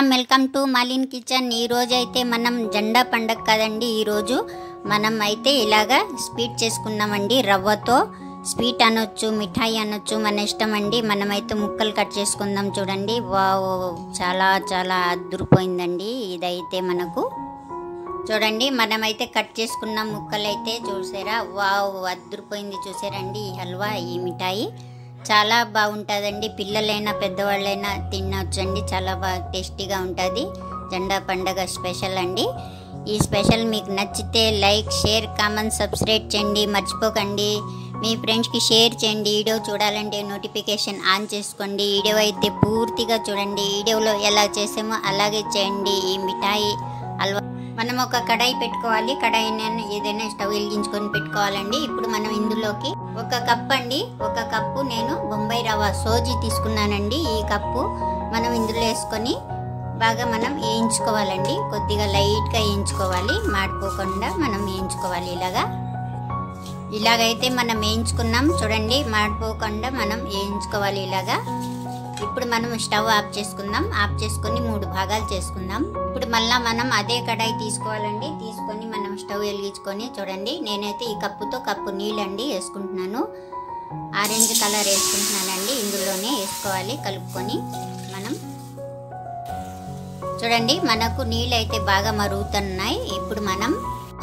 Welcome to మాలిన్ kitchen. ఈ రోజు అయితే మనం జెండా పండగ కదండి। ఈ రోజు మనం అయితే ఇలాగా స్వీట్ చేసుకున్నామండి। రవ్వతో స్వీట్ అనొచ్చు, మిఠాయి అనొచ్చు, మన ఇష్టం అండి। మనమైతే ముక్కలు కట్ చేసుకుందాం। చూడండి, వావ్, చాలా చాలా అద్భుతమైందండి ఇదైతే మనకు। చూడండి, మనమైతే కట్ చేసుకున్న ముక్కలు అయితే చూసారా, వావ్, అద్భుతమైంది చూసారండి। ఈ హల్వా, ఈ మిఠాయి చాలా బాగుంటుందండి। పిల్లలైనా పెద్దవాళ్ళైనా తినొచ్చండి, చాలా బాగా టేస్టీగా ఉంటుంది। జెండా పండగ స్పెషల్ అండి। ఈ స్పెషల్ మీకు నచ్చితే లైక్, షేర్, కామెంట్, సబ్స్క్రైబ్ చేయండి, మర్చిపోకండి। మీ ఫ్రెండ్స్కి షేర్ చేయండి। వీడియో చూడాలంటే నోటిఫికేషన్ ఆన్ చేసుకోండి। వీడియో అయితే పూర్తిగా చూడండి। వీడియోలో ఎలా చేసామో అలాగే చేయండి। ఈ మిఠాయి హల్వా మనం ఒక కడాయి పెట్టుకోవాలి। కడాయి ఏదైనా స్టవ్ వెలిగించుకొని పెట్టుకోవాలండి। ఇప్పుడు మనం ఇందులోకి ఒక కప్ అండి, ఒక కప్పు నేను బొంబాయి రవ్వ సోజీ తీసుకున్నానండి। ఈ కప్పు మనం ఇందులో వేసుకొని బాగా మనం వేయించుకోవాలండి। కొద్దిగా లైట్గా వేయించుకోవాలి, మాడిపోకుండా మనం వేయించుకోవాలి। ఇలాగైతే మనం వేయించుకున్నాం చూడండి, మాడిపోకుండా మనం వేయించుకోవాలి ఇలాగా। ఇప్పుడు మనం స్టవ్ ఆఫ్ చేసుకుందాం। ఆఫ్ చేసుకొని 3 భాగాలు చేసుకుందాం। ఇప్పుడు మళ్ళీ మనం అదే కడాయి తీసుకోవాలండి। తీసుకొని మనం స్టవ్ వెలిగించుకొని చూడండి, నేనైతే ఈ కప్పుతో కప్పు నీళ్ళండి వేసుకుంటున్నాను। ఆరెంజ్ కలర్ వేసుకుంటున్నానండి, ఇందులోనే వేసుకోవాలి కలుపుకొని మనం। చూడండి, మనకు నీళ్ళు అయితే బాగా మరుగుతున్నాయి। ఇప్పుడు మనం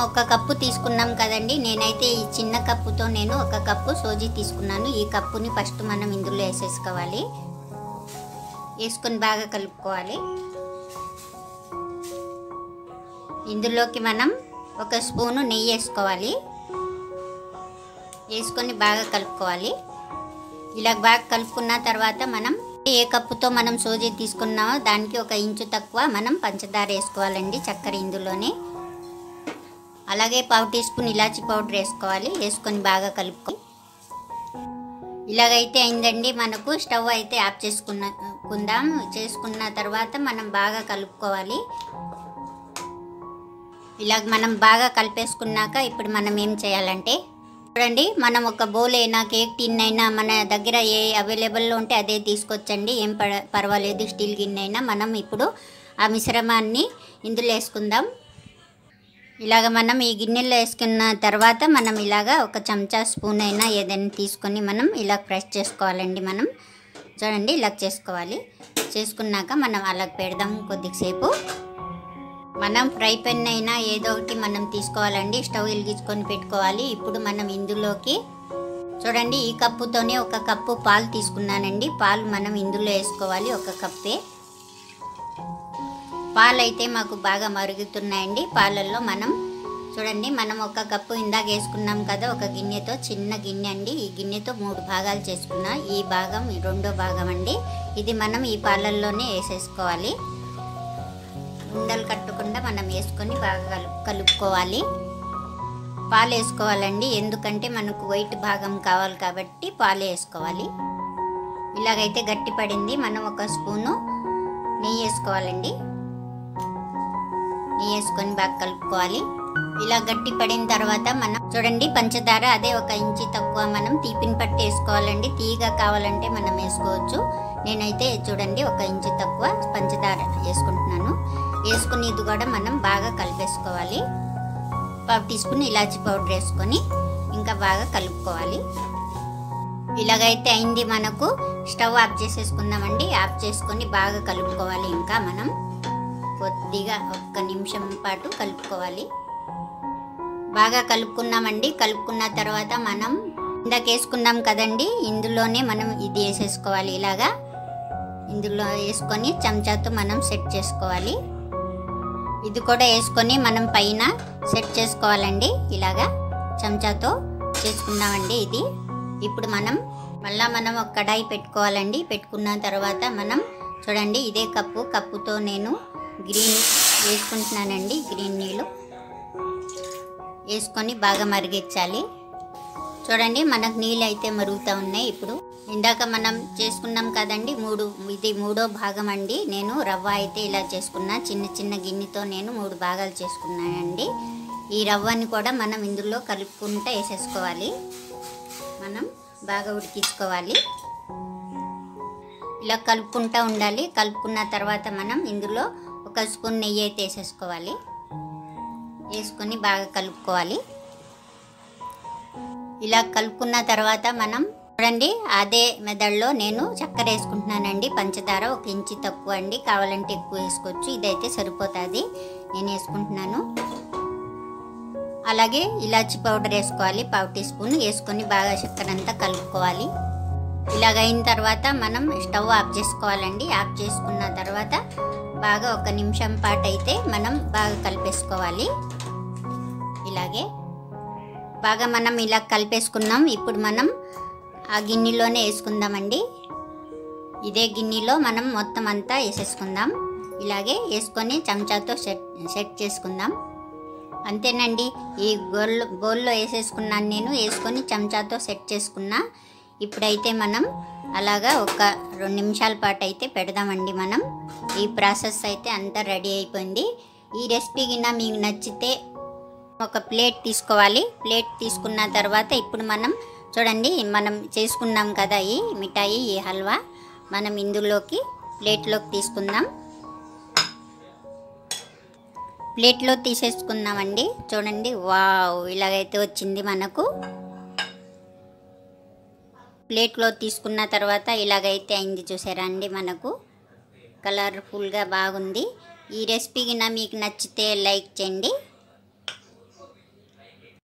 ఒక కప్పు తీసుకున్నాం కదండి, నేనైతే ఈ చిన్న కప్పుతో నేను ఒక కప్పు సోజీ తీసుకున్నాను। ఈ కప్పుని ఫస్ట్ మనం ఇందులో వేసేసుకోవాలి, వేసుకొని బాగా కలుపుకోవాలి। ఇందులోకి మనం ఒక స్పూను నెయ్యి వేసుకోవాలి, వేసుకొని బాగా కలుపుకోవాలి। ఇలా బాగా కలుపుకున్న తర్వాత మనం ఏ కప్పుతో మనం సోజీ తీసుకున్నామో దానికి 1 ఇంచు తక్కువ మనం పంచదార వేసుకోవాలండి, చక్కెర ఇందులోనే। అలాగే 1/2 టీ స్పూన్ ఇలాచీ పౌడర్ వేసుకోవాలి, వేసుకొని బాగా కలుపుకోవాలి। ఇలాగైతే అయిందండి మనకు। స్టవ్ అయితే ఆఫ్ చేసుకున్న తర్వాత మనం బాగా కలుపుకోవాలి। ఇలాగ మనం బాగా కలిపేసుకున్నాక ఇప్పుడు మనం ఏం చేయాలంటే చూడండి, మనం ఒక బౌల్ అయినా కేక్ టిన్ అయినా మన దగ్గర ఏ అవైలబుల్లో ఉంటే అదే తీసుకొచ్చండి, ఏం పర్వాలేదు, స్టీల్ గిన్నె అయినా। మనం ఇప్పుడు ఆ మిశ్రమాన్ని ఇందులో వేసుకుందాం। ఇలాగ మనం ఈ గిన్నెలో వేసుకున్న తర్వాత మనం ఇలాగ ఒక చెంచా స్పూన్ అయినా ఏదైనా తీసుకొని మనం ఇలా ప్రెస్ చేసుకోవాలండి। మనం చూడండి ఇలా చేసుకోవాలి। చేసుకున్నాక మనం అలా పెడదాం కొద్దిసేపు। మనం ఫ్రై పెన్ అయినా ఏదో ఒకటి మనం తీసుకోవాలండి, స్టవ్ వెలిగించుకొని పెట్టుకోవాలి। ఇప్పుడు మనం ఇందులోకి చూడండి, ఈ కప్పుతోనే 1 కప్పు పాలు తీసుకున్నానండి। పాలు మనం ఇందులో వేసుకోవాలి, 1 కప్పే। పాలు అయితే మాకు బాగా మరుగుతున్నాయండి। పాలల్లో మనం చూడండి, మనం 1 కప్పు ఇందాక వేసుకున్నాం కదా, ఒక గిన్నెతో, చిన్న గిన్నె అండి, ఈ గిన్నెతో 3 భాగాలు చేసుకున్నా। ఈ భాగం రెండో భాగం అండి, ఇది మనం ఈ పాలల్లోనే వేసేసుకోవాలి। ఉండలు కట్టకుండా మనం వేసుకొని బాగా కలుపుకోవాలి। పాలు వేసుకోవాలండి, ఎందుకంటే మనకు వైట్ భాగం కావాలి కాబట్టి పాలు వేసుకోవాలి। ఇలాగైతే గట్టి పడింది, మనం 1 స్పూను నెయ్యి వేసుకోవాలండి, నెయ్యి వేసుకొని బాగా కలుపుకోవాలి। ఇలా గట్టి పడిన తర్వాత మనం చూడండి పంచదార అదే 1 ఇంచు తక్కువ మనం తీపిని పట్టి వేసుకోవాలండి। తీయగా కావాలంటే మనం వేసుకోవచ్చు। నేనైతే చూడండి 1 ఇంచు తక్కువ పంచదార వేసుకుంటున్నాను। వేసుకుని ఇది కూడా మనం బాగా కలిపేసుకోవాలి। 1/2 టీ స్పూన్ ఇలాచీ పౌడర్ వేసుకొని ఇంకా బాగా కలుపుకోవాలి। ఇలాగైతే అయింది మనకు। Stove off చేసేసుకుందామండి। ఆఫ్ చేసుకొని బాగా కలుపుకోవాలి। ఇంకా మనం కొద్దిగా 1 నిమిషం పాటు కలుపుకోవాలి। బాగా కలుపుకున్నామండి। కలుపుకున్న తర్వాత మనం ఇందాక వేసుకున్నాం కదండి, ఇందులోనే మనం ఇది వేసేసుకోవాలి। ఇలాగా ఇందులో వేసుకొని చెంచాతో మనం సెట్ చేసుకోవాలి। ఇది కూడా వేసుకొని మనం పైన సెట్ చేసుకోవాలండి, ఇలాగా చెంచాతో చేసుకున్నామండి ఇది। ఇప్పుడు మనం మళ్ళీ ఒక కడాయి పెట్టుకోవాలండి। పెట్టుకున్న తర్వాత మనం చూడండి, ఇదే కప్పుతో నేను గ్రీన్ వేసుకుంటున్నానండి, గ్రీన్ నీళ్ళు వేసుకొని బాగా మరిగించాలి। చూడండి, మనకు నీళ్ళు అయితే మరుగుతూ ఉన్నాయి। ఇప్పుడు ఇందాక మనం చేసుకున్నాం కదండి, ఇది 3వ భాగం అండి। నేను రవ్వ అయితే ఇలా చేసుకున్నా, చిన్న గిన్నెతో నేను 3 భాగాలు చేసుకున్నానండి। ఈ రవ్వని కూడా మనం ఇందులో కలుపుకుంటూ వేసేసుకోవాలి, మనం బాగా ఉడికించుకోవాలి। ఇలా కలుపుకుంటూ ఉండాలి. కలుపుకున్న తర్వాత మనం ఇందులో ఒక స్పూన్ నెయ్యి అయితే వేసేసుకోవాలి. వేసుకొని బాగా కలుపుకోవాలి. ఇలా కలుపుకున్న తర్వాత మనం చూడండి, అదే మెథడ్లో నేను చక్కెర వేసుకుంటున్నానండి. పంచదార 1 ఇంచు తక్కువ అండి, కావాలంటే ఎక్కువ వేసుకోవచ్చు. ఇదైతే సరిపోతుంది, నేను వేసుకుంటున్నాను. అలాగే ఇలాచి పౌడర్ వేసుకోవాలి, 1/2 టీ స్పూన్ వేసుకొని బాగా చక్కెర అంతా కలుపుకోవాలి. ఇలాగ అయిన తర్వాత మనం స్టవ్ ఆఫ్ చేసుకోవాలండి. ఆఫ్ చేసుకున్న తర్వాత బాగా 1 నిమిషం పాటు అయితే మనం బాగా కలిపేసుకోవాలి. ఇలాగే బాగా మనం ఇలా కలిపేసుకున్నాం. ఇప్పుడు మనం ఆ గిన్నెలోనే వేసుకుందామండి. ఇదే గిన్నెలో మనం మొత్తం అంతా వేసేసుకుందాం. ఇలాగే వేసుకొని చెంచాతో సెట్ చేసుకుందాం. అంతేనండి, ఈ బౌల్లో వేసేసుకున్నాను నేను. వేసుకొని చెంచాతో సెట్ చేసుకున్నా. ఇప్పుడైతే మనం అలాగా ఒక 2 నిమిషాల పాటు అయితే పెడదామండి. మనం ఈ ప్రాసెస్ అయితే అంతా రెడీ అయిపోయింది. ఈ రెసిపీ గిన్న మీకు నచ్చితే ఒక ప్లేట్ తీసుకోవాలి. ప్లేట్ తీసుకున్న తర్వాత ఇప్పుడు మనం చూడండి, మనం చేసుకున్నాం కదా ఈ మిఠాయి, ఈ హల్వా మనం ఇందులోకి ప్లేట్లోకి తీసుకుందాం. ప్లేట్లో తీసేసుకుందామండి. చూడండి, వావ్, ఇలాగైతే వచ్చింది మనకు. ప్లేట్లో తీసుకున్న తర్వాత ఇలాగైతే అయింది, చూసారా అండి. మనకు కలర్ఫుల్గా బాగుంది. ఈ రెసిపీ గిన మీకు నచ్చితే లైక్ చేయండి.